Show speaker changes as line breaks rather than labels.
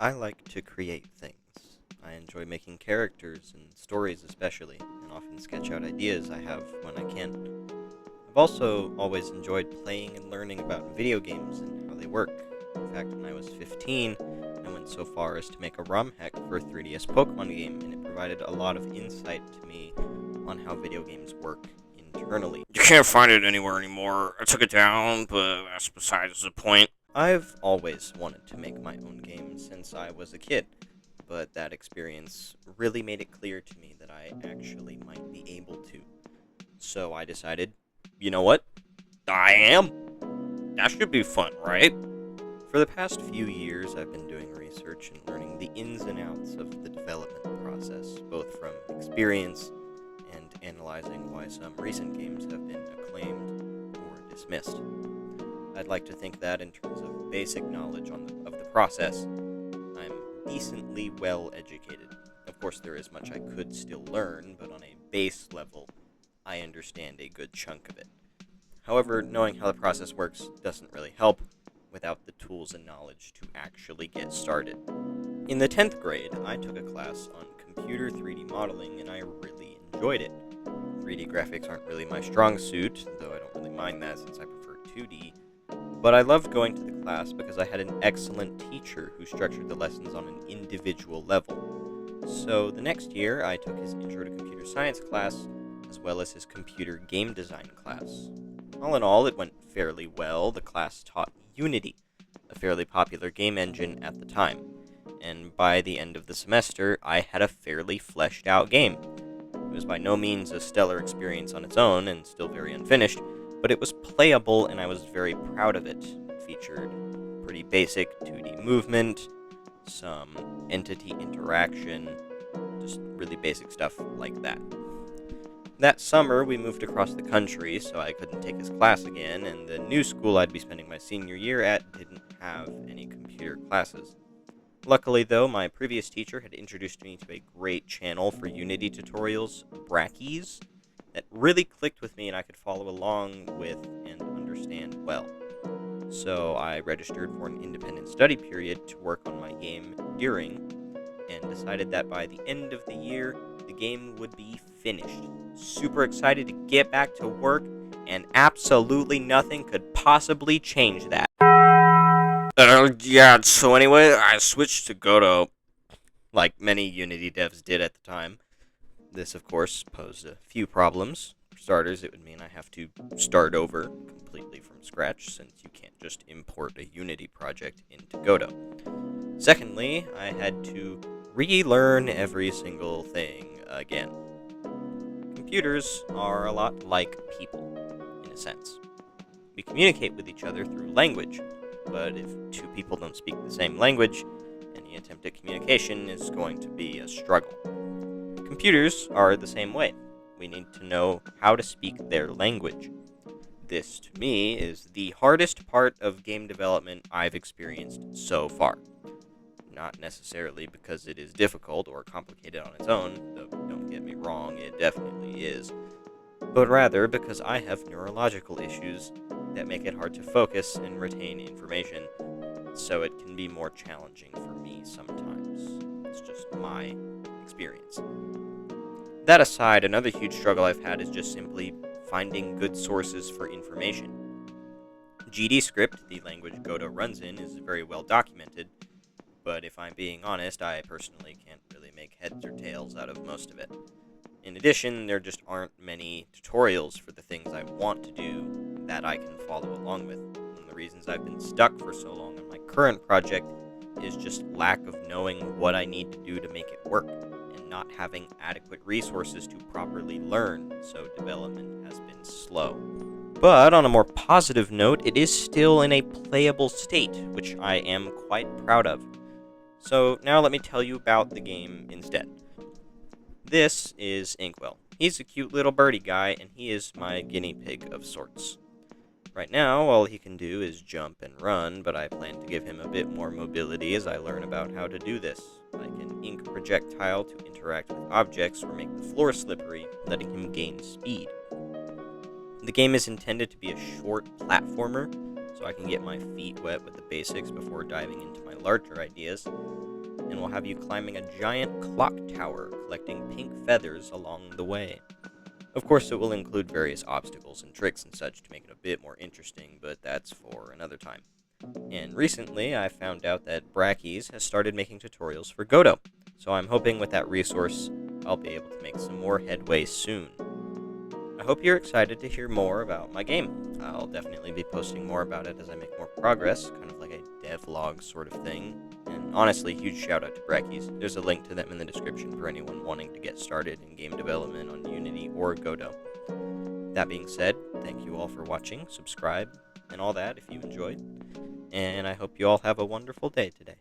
I like to create things. I enjoy making characters and stories especially, and often sketch out ideas I have when I can. I've also always enjoyed playing and learning about video games and how they work. In fact, when I was 15, I went so far as to make a ROM hack for a 3DS Pokemon game, and it provided a lot of insight to me on how video games work internally.
You can't find it anywhere anymore. I took it down, but that's besides the point.
I've always wanted to make my own game since I was a kid, but that experience really made it clear to me that I actually might be able to. So I decided, you know what?
I am. That should be fun, right?
For the past few years, I've been doing research and learning the ins and outs of the development process, both from experience and analyzing why some recent games have been acclaimed or dismissed. I'd like to think that in terms of basic knowledge of the process, I'm decently well educated. Of course, there is much I could still learn, but on a base level, I understand a good chunk of it. However, knowing how the process works doesn't really help without the tools and knowledge to actually get started. In the 10th grade, I took a class on computer 3D modeling and I really enjoyed it. 3D graphics aren't really my strong suit, though I don't really mind that since I prefer 2D, but I loved going to the class because I had an excellent teacher who structured the lessons on an individual level. So the next year, I took his Intro to Computer Science class, as well as his Computer Game Design class. All in all, it went fairly well. The class taught Unity, a fairly popular game engine at the time, and by the end of the semester, I had a fairly fleshed out game. It was by no means a stellar experience on its own, and still very unfinished, but it was playable and I was very proud of it. It featured pretty basic 2D movement, some entity interaction, just really basic stuff like that. That summer, we moved across the country, so I couldn't take his class again, and the new school I'd be spending my senior year at didn't have any computer classes. Luckily, though, my previous teacher had introduced me to a great channel for Unity tutorials, Brackeys, that really clicked with me and I could follow along with and understand well. So I registered for an independent study period to work on my game during, and decided that by the end of the year, the game would be finished. Super excited to get back to work, and absolutely nothing could possibly change that.
Yeah, so anyway, I switched to Godot.
Like many Unity devs did at the time. This, of course, posed a few problems. For starters, it would mean I have to start over completely from scratch, since you can't just import a Unity project into Godot. Secondly, I had to relearn every single thing again. Computers are a lot like people, in a sense. We communicate with each other through language, but if two people don't speak the same language, any attempt at communication is going to be a struggle. Computers are the same way. We need to know how to speak their language. This, to me, is the hardest part of game development I've experienced so far. Not necessarily because it is difficult or complicated on its own, though don't get me wrong, it definitely is, but rather because I have neurological issues that make it hard to focus and retain information, so it can be more challenging for me sometimes. It's just my experience. That aside, another huge struggle I've had is just simply finding good sources for information. GDScript, the language Godot runs in, is very well documented, but if I'm being honest, I personally can't really make heads or tails out of most of it. In addition, there just aren't many tutorials for the things I want to do that I can follow along with. One of the reasons I've been stuck for so long on my current project is just lack of knowing what I need to do to make it work, and not having adequate resources to properly learn, so development has been slow. But on a more positive note, it is still in a playable state, which I am quite proud of. So now let me tell you about the game instead. This is Inkwell. He's a cute little birdie guy, and he is my guinea pig of sorts. Right now, all he can do is jump and run, but I plan to give him a bit more mobility as I learn about how to do this, like an ink projectile to interact with objects or make the floor slippery, letting him gain speed. The game is intended to be a short platformer, so I can get my feet wet with the basics before diving into my larger ideas. and will have you climbing a giant clock tower, collecting pink feathers along the way. Of course, it will include various obstacles and tricks and such to make it a bit more interesting, but that's for another time. And recently, I found out that Brackeys has started making tutorials for Godot, so I'm hoping with that resource, I'll be able to make some more headway soon. I hope you're excited to hear more about my game. I'll definitely be posting more about it as I make more progress, kind of like a devlog sort of thing. And honestly, huge shout out to Brackeys. There's a link to them in the description for anyone wanting to get started in game development on Unity or Godot. That being said, thank you all for watching, subscribe, and all that if you enjoyed. And I hope you all have a wonderful day today.